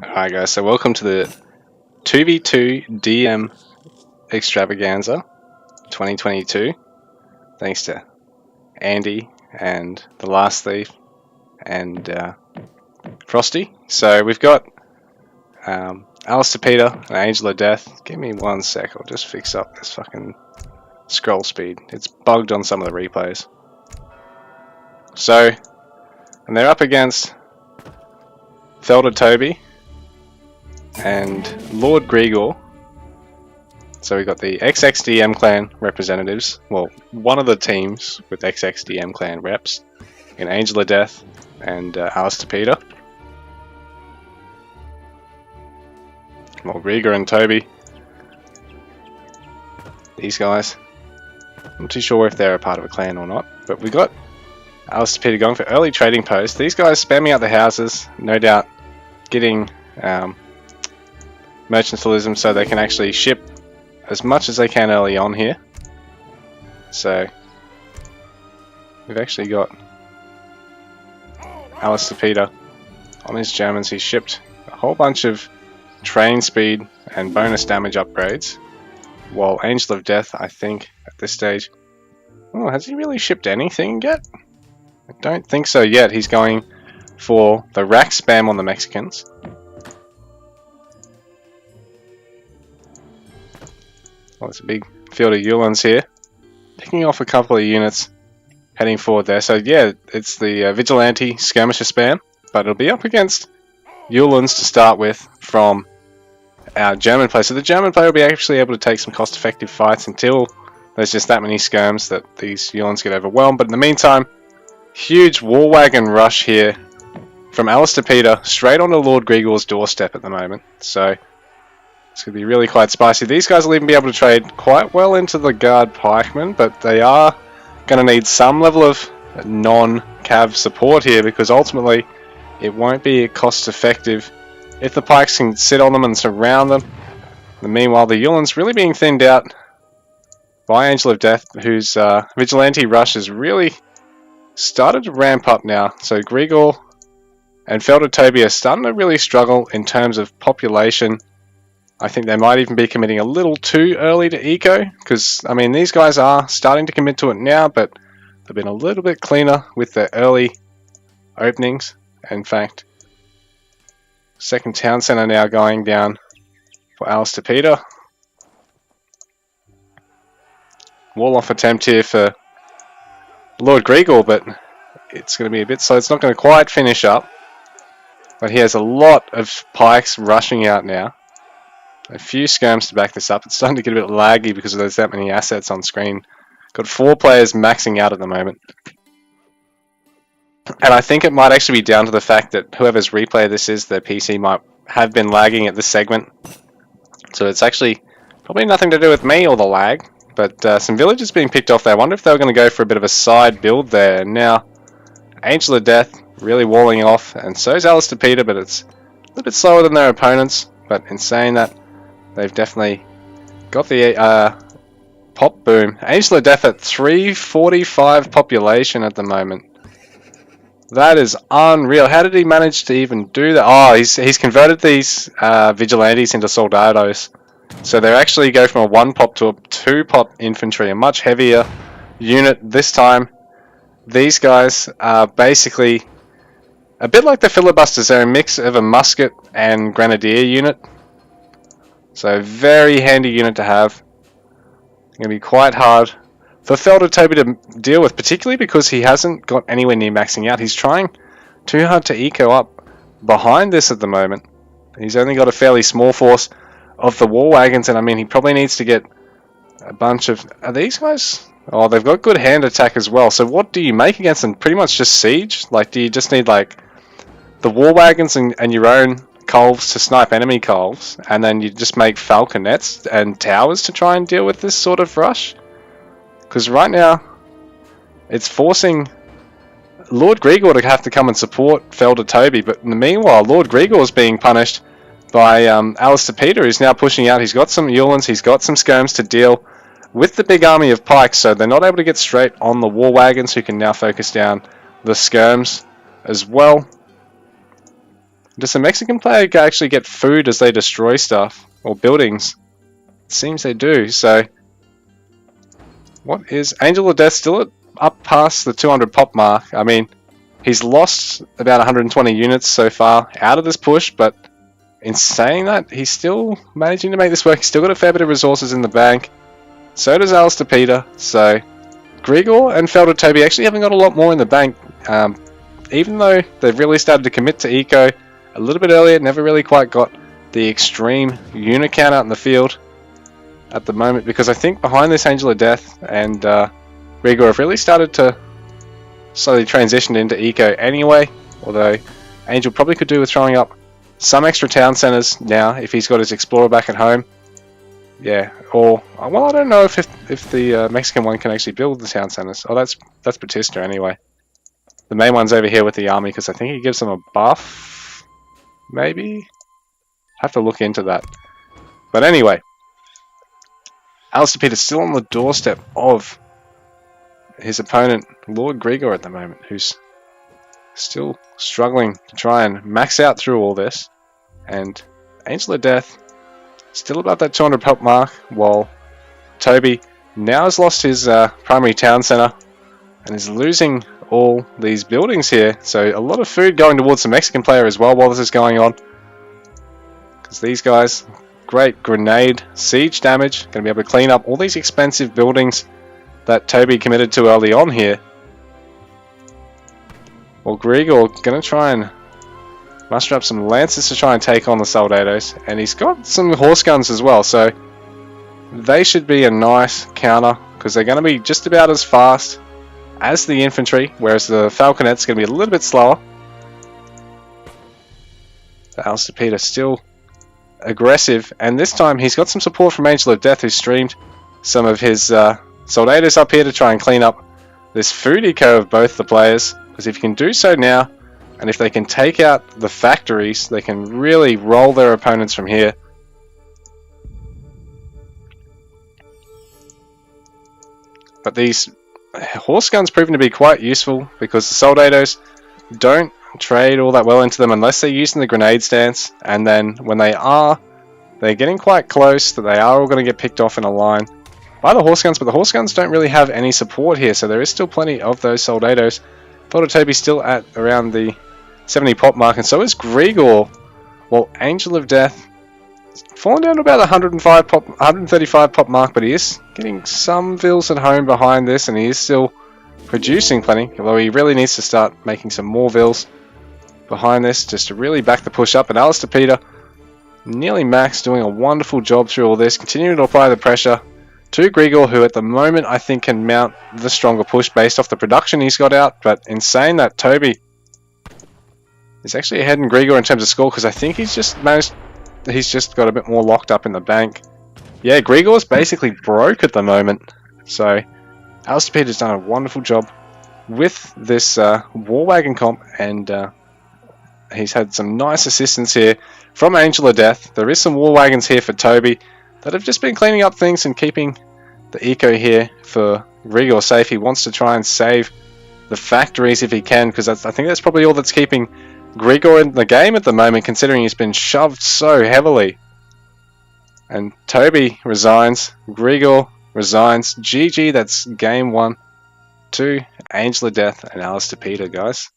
Alright guys, so welcome to the 2v2 DM Extravaganza 2022. Thanks to Andy and the Last Thief and Frosty. So we've got Alistair, Peter, and Angel of Death. Give me 1 sec, I'll just fix up this fucking scroll speed. It's bugged on some of the replays. So, and they're up against Tobi and Lord Grigor. So we've got the XXDM clan representatives, well, one of the teams with XXDM clan reps, in Angel of Death and Alistair Peter. Well, Grigor and Tobi, these guys, I'm not too sure if they're a part of a clan or not, but we got Alistair Peter going for early trading post. These guys spamming out the houses, no doubt getting mercantilism so they can actually ship as much as they can early on here. So we've actually got Alistair Peter on his Germans. He's shipped a whole bunch of train speed and bonus damage upgrades, while Angel of Death, I think at this stage, oh, has he really shipped anything yet? I don't think so yet. He's going for the rack spam on the Mexicans. Well, it's a big field of Yulins here, picking off a couple of units heading forward there. So yeah, it's the Vigilante Skirmisher spam, but it'll be up against Yulins to start with from our German player. So the German player will be actually able to take some cost-effective fights until there's just that many skirms that these Yulins get overwhelmed. But in the meantime, huge war wagon rush here from Alistair Peter straight onto Lord Grigor's doorstep at the moment. So it's going to be really quite spicy. These guys will even be able to trade quite well into the Guard Pikemen, but they are going to need some level of non-cav support here, because ultimately it won't be cost effective if the Pikes can sit on them and surround them. And meanwhile, the Yulins really being thinned out by Angel of Death, whose Vigilante rush has really started to ramp up now. So Grigor and Tobi are starting to really struggle in terms of population. I think they might even be committing a little too early to eco, because, I mean, these guys are starting to commit to it now, but they've been a little bit cleaner with their early openings. In fact, second town centre now going down for Alistair Peter. Wall-off attempt here for Lord Grigor, but it's going to be a bit slow. It's not going to quite finish up, but he has a lot of pikes rushing out now. A few skirms to back this up. It's starting to get a bit laggy because there's that many assets on screen. Got 4 players maxing out at the moment. And I think it might actually be down to the fact that whoever's replay this is, their PC might have been lagging at this segment. So it's actually probably nothing to do with me or the lag. But some villagers being picked off there. I wonder if they were going to go for a bit of a side build there. And now Angel of Death really walling off. And so is Alistair Peter, but it's a little bit slower than their opponents. But in saying that, they've definitely got the pop boom. Angel of Death at 345 population at the moment. That is unreal. How did he manage to even do that? Oh, he's converted these Vigilantes into Soldados. So they actually go from a 1 pop to a 2 pop infantry, a much heavier unit this time. These guys are basically a bit like the filibusters. They're a mix of a musket and grenadier unit. So very handy unit to have. Going to be quite hard for Tobi to deal with, particularly because he hasn't got anywhere near maxing out. He's trying too hard to eco up behind this at the moment. He's only got a fairly small force of the war wagons, and I mean, he probably needs to get a bunch of... Are these guys? Oh, they've got good hand attack as well. So what do you make against them? Pretty much just siege? Like, do you just need, like, the war wagons and your own Culves to snipe enemy Culves, and then you just make falconets and towers to try and deal with this sort of rush? Because right now, it's forcing Lord Grigor to have to come and support Tobi, but in the meanwhile, Lord Grigor is being punished by Alistair Peter, who's now pushing out. He's got some Yulins, he's got some skirms to deal with the big army of pikes, so they're not able to get straight on the war wagons, who can now focus down the skirms as well. Does the Mexican player actually get food as they destroy stuff? Or buildings? It seems they do, so... What is... Angel of Death still up past the 200 pop mark. I mean, he's lost about 120 units so far out of this push, but in saying that, he's still managing to make this work. He's still got a fair bit of resources in the bank. So does Alistair, so... Grigor and Felder Tobi actually haven't got a lot more in the bank. Even though they've really started to commit to eco a little bit earlier, never really quite got the extreme unit count out in the field at the moment, because I think behind this Angel of Death and Grigor have really started to slowly transition into eco anyway, although Angel probably could do with throwing up some extra town centers now if he's got his Explorer back at home. Yeah, or, well, I don't know if the Mexican one can actually build the town centers. Oh, that's Batista anyway. The main one's over here with the army, because I think he gives them a buff, maybe? Have to look into that. But anyway, Alistair is still on the doorstep of his opponent, Lord Grigor, at the moment, who's still struggling to try and max out through all this. And Angel of Death still above that 200 pop mark, while Tobi now has lost his primary town centre and is losing all these buildings here. So a lot of food going towards the Mexican player as well while this is going on. Because these guys, great grenade siege damage, going to be able to clean up all these expensive buildings that Tobi committed to early on here. Well, Grigor going to try and muster up some lances to try and take on the Soldados, and he's got some horse guns as well, so they should be a nice counter, because they're going to be just about as fast as the infantry, whereas the Falconet's going to be a little bit slower. Alistair still aggressive, and this time he's got some support from Angel of Death, who streamed some of his Soldados up here to try and clean up this food eco of both the players, because if you can do so now, and if they can take out the factories, they can really roll their opponents from here. But these horse guns proven to be quite useful, because the Soldados don't trade all that well into them unless they're using the grenade stance, and then when they're getting quite close, that they are all going to get picked off in a line by the horse guns, but the horse guns don't really have any support here, so there is still plenty of those Soldados. Tobi still at around the 70 pop mark, and so is Grigor. Well, Angel of Death fallen down to about 135 pop mark, but he is getting some vills at home behind this, and he is still producing plenty, although he really needs to start making some more vills behind this just to really back the push up. And Alistair nearly max, doing a wonderful job through all this, continuing to apply the pressure to Grigor, who at the moment I think can mount the stronger push based off the production he's got out. But in saying that, Tobi is actually ahead in Grigor in terms of score, because I think he's just got a bit more locked up in the bank. Yeah, Grigor's basically broke at the moment. So Alistair has done a wonderful job with this war wagon comp, and he's had some nice assistance here from Angel of Death. There is some war wagons here for Tobi that have just been cleaning up things and keeping the eco here for Grigor safe. He wants to try and save the factories if he can, because I think that's probably all that's keeping Grigor in the game at the moment, considering he's been shoved so heavily. And Tobi resigns, Grigor resigns. GG, that's game 1 to Angel of Death and Alistair, guys.